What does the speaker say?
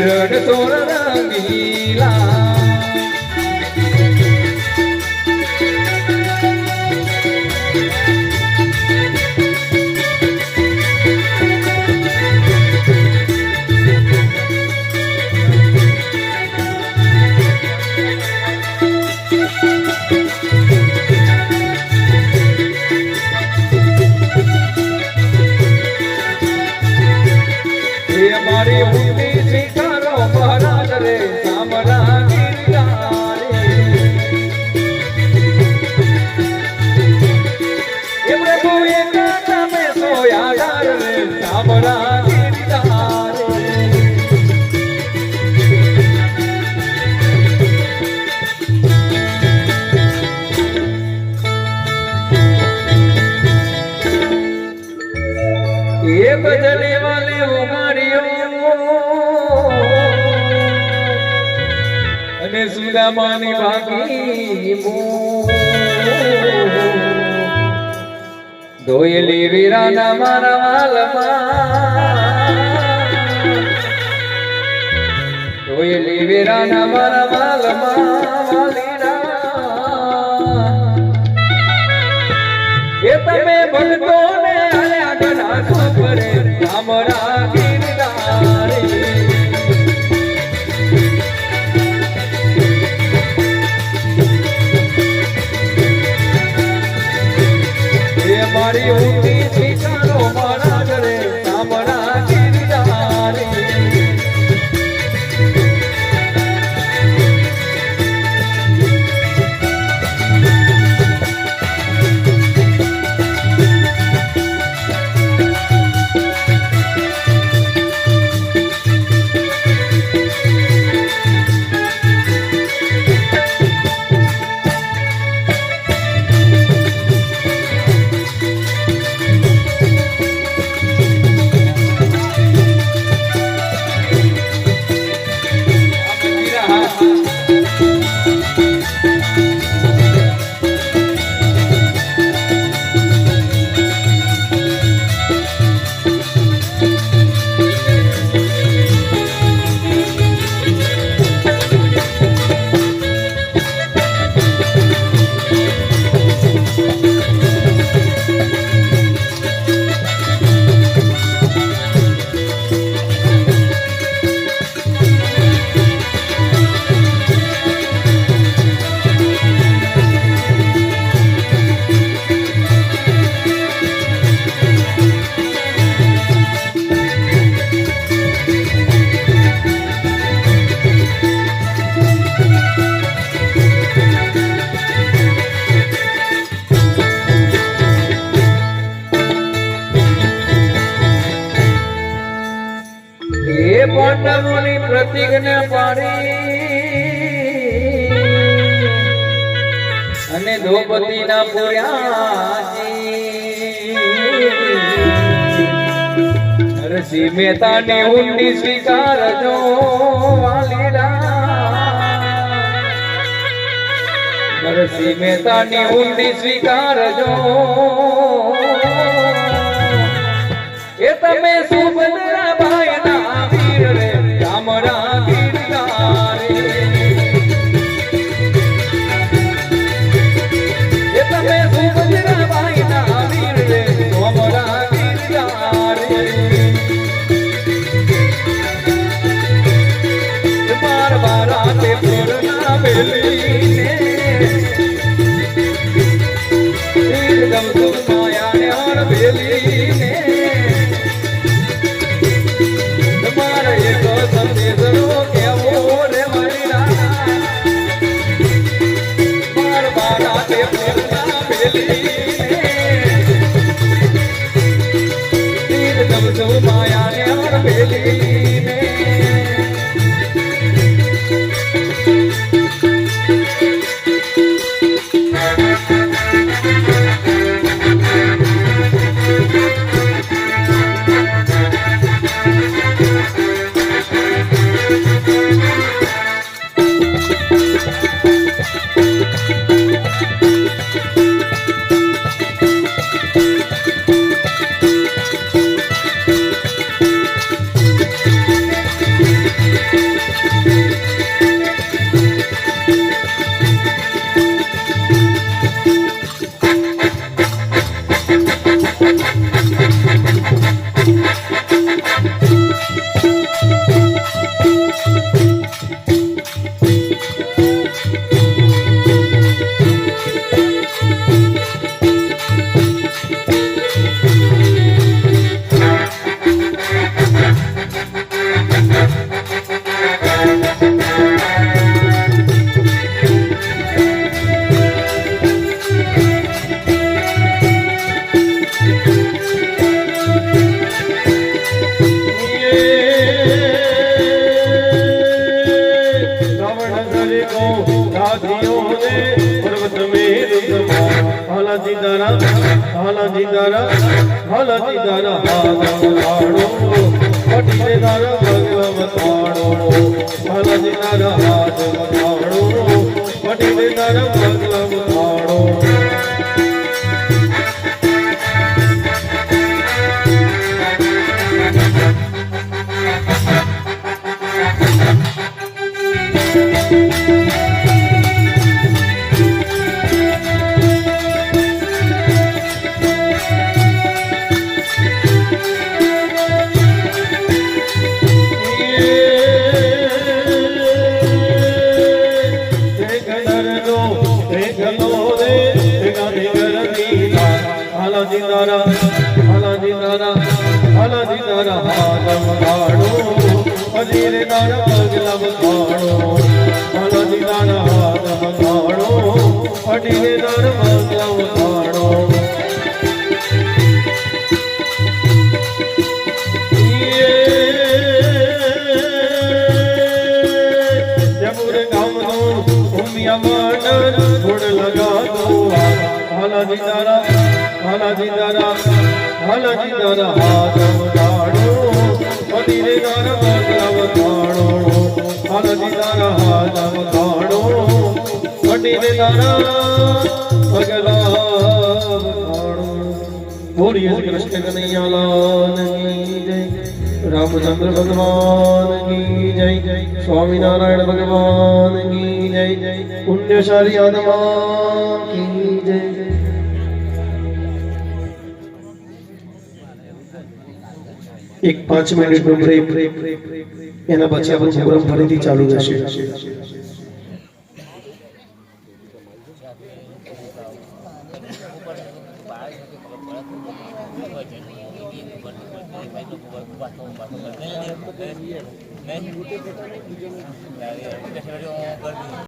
રણ તોર રંગીલા મારી બુદ્ધિ સ્વીકારો મહારાજ રે સામરા એ પ્રભુ એક તમે સોયા રે સામરા એ બદલે વાલે અને સુદામાની ભાગી ધોયેલી વીરાના મારા વાલમાં ધોયેલી વીરાના મારા વાલમાં એ તમે ભક્તોને આગળ કરે રામરા ગીરધારી મારી ઊંડી સ્વીકારો મારા ઘરે સામરા ગીરધારી પાંડવોની પ્રતિજ્ઞા પાડી અને દ્રૌપદીના પૂર્યા નરસિંહ મહેતાની ઊંડી સ્વીકારજો નરસિંહ મહેતાની ઊંડી સ્વીકારજો એ તમે સુભદ્રા ભાઈના વીર રે રામરા ગીરધારી કોરના બેલીને ગમતું માયાને ઓર બેલીને તમારે એક સંદેશો કેવો રે મારી રાણા માર બારા તે કોરના બેલીને ગમતું માયાને ઓર બેલીને कृष्ण कन्हैया लाल की जय। रामचंद्र भगवान की जय। स्वामी नारायण भगवान की जय। पुण्यशाली आत्मा की जय। एक 5 मिनिट નો બ્રેક એના પછી આપણો પ્રોગ્રામ ફરીથી ચાલુ રહેશે।